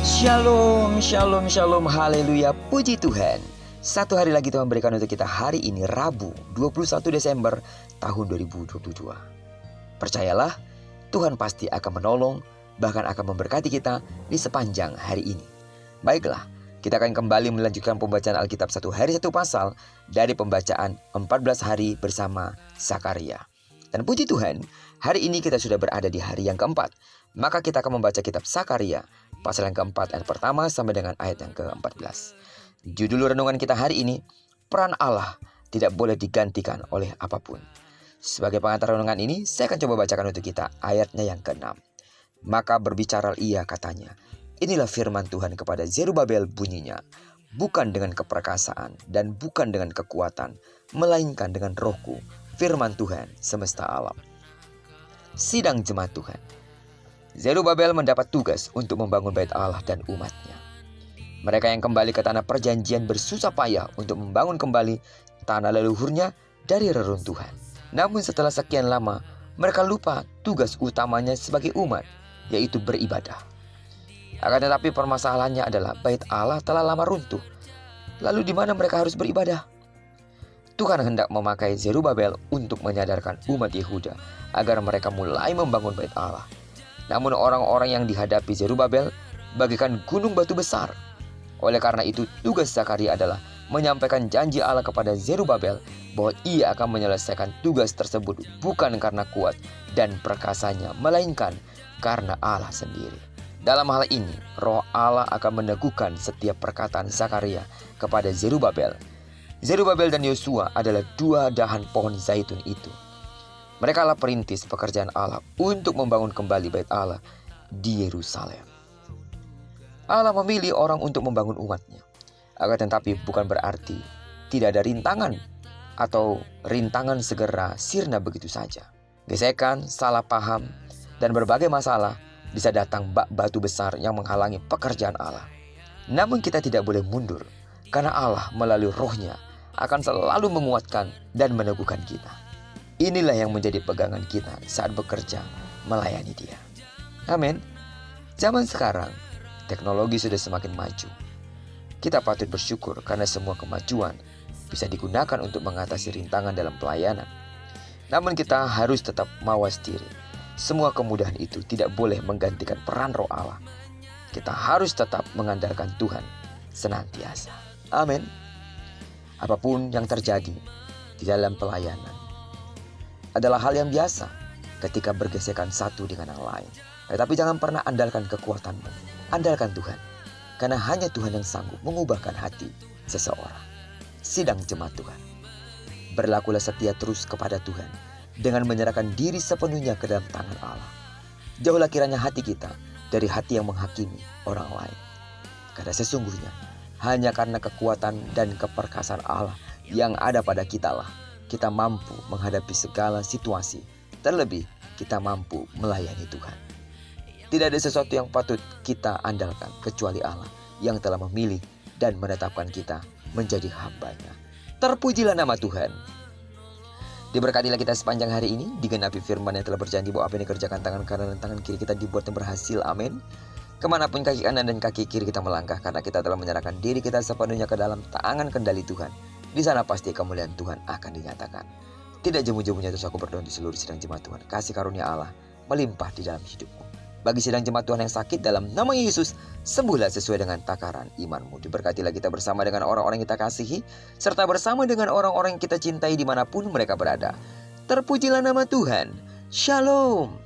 Shalom, shalom, shalom, haleluya, puji Tuhan. Satu hari lagi Tuhan berikan untuk kita hari ini, Rabu 21 Desember tahun 2022. Percayalah, Tuhan pasti akan menolong, bahkan akan memberkati kita di sepanjang hari ini. Baiklah, kita akan kembali melanjutkan pembacaan Alkitab satu hari satu pasal dari pembacaan 14 hari bersama Zakaria. Dan puji Tuhan, hari ini kita sudah berada di hari yang keempat. Maka kita akan membaca kitab Zakaria, pasal yang keempat ayat pertama sampai dengan ayat yang ke-14. Judul renungan kita hari ini, peran Allah tidak boleh digantikan oleh apapun. Sebagai pengantar renungan ini, saya akan coba bacakan untuk kita ayatnya yang ke-6. Maka berbicara ia katanya, inilah firman Tuhan kepada Zerubabel bunyinya, bukan dengan keperkasaan dan bukan dengan kekuatan, melainkan dengan rohku, firman Tuhan semesta alam. Sidang jemaat Tuhan. Zerubabel mendapat tugas untuk membangun bait Allah dan umatnya. Mereka yang kembali ke tanah perjanjian bersusah payah untuk membangun kembali tanah leluhurnya dari reruntuhan. Namun setelah sekian lama, mereka lupa tugas utamanya sebagai umat, yaitu beribadah. Akan tetapi permasalahannya adalah bait Allah telah lama runtuh. Lalu di mana mereka harus beribadah? Tuhan hendak memakai Zerubabel untuk menyadarkan umat Yehuda agar mereka mulai membangun bait Allah. Namun orang-orang yang dihadapi Zerubabel bagaikan gunung batu besar. Oleh karena itu tugas Zakaria adalah menyampaikan janji Allah kepada Zerubabel bahwa ia akan menyelesaikan tugas tersebut bukan karena kuat dan perkasanya, melainkan karena Allah sendiri. Dalam hal ini, roh Allah akan meneguhkan setiap perkataan Zakaria kepada Zerubabel. Zerubabel dan Yosua adalah dua dahan pohon zaitun itu. Mereka lah perintis pekerjaan Allah untuk membangun kembali bait Allah di Yerusalem. Allah memilih orang untuk membangun umatnya. Akan tetapi bukan berarti tidak ada rintangan atau rintangan segera sirna begitu saja. Gesekan, salah paham, dan berbagai masalah bisa datang bak batu besar yang menghalangi pekerjaan Allah. Namun kita tidak boleh mundur karena Allah melalui rohnya akan selalu menguatkan dan meneguhkan kita. Inilah yang menjadi pegangan kita saat bekerja melayani Dia. Amin. Zaman sekarang, teknologi sudah semakin maju. Kita patut bersyukur karena semua kemajuan bisa digunakan untuk mengatasi rintangan dalam pelayanan. Namun kita harus tetap mawas diri. Semua kemudahan itu tidak boleh menggantikan peran roh Allah. Kita harus tetap mengandalkan Tuhan senantiasa. Amin. Apapun yang terjadi di dalam pelayanan adalah hal yang biasa ketika bergesekan satu dengan yang lain. Tetapi jangan pernah andalkan kekuatanmu. Andalkan Tuhan. Karena hanya Tuhan yang sanggup mengubahkan hati seseorang. Sidang jemaat Tuhan. Berlakulah setia terus kepada Tuhan dengan menyerahkan diri sepenuhnya ke dalam tangan Allah. Jauhlah kiranya hati kita dari hati yang menghakimi orang lain. Karena sesungguhnya hanya karena kekuatan dan keperkasaan Allah yang ada pada kita lah kita mampu menghadapi segala situasi. Terlebih kita mampu melayani Tuhan. Tidak ada sesuatu yang patut kita andalkan kecuali Allah yang telah memilih dan menetapkan kita menjadi hamba-Nya. Terpujilah nama Tuhan. Diberkatilah kita sepanjang hari ini, digenapi firman yang telah berjanji bahwa apa yang dikerjakan tangan kanan dan tangan kiri kita dibuat yang berhasil. Amin. Kemanapun kaki kanan dan kaki kiri kita melangkah, karena kita telah menyerahkan diri kita sepenuhnya ke dalam tangan kendali Tuhan. Di sana pasti kemuliaan Tuhan akan dinyatakan. Tidak jemu-jemunya terus aku berdoa di seluruh sidang jemaat Tuhan. Kasih karunia Allah melimpah di dalam hidupmu. Bagi sidang jemaat Tuhan yang sakit, dalam nama Yesus, sembuhlah sesuai dengan takaran imanmu. Diberkatilah kita bersama dengan orang-orang yang kita kasihi, serta bersama dengan orang-orang yang kita cintai dimanapun mereka berada. Terpujilah nama Tuhan. Shalom.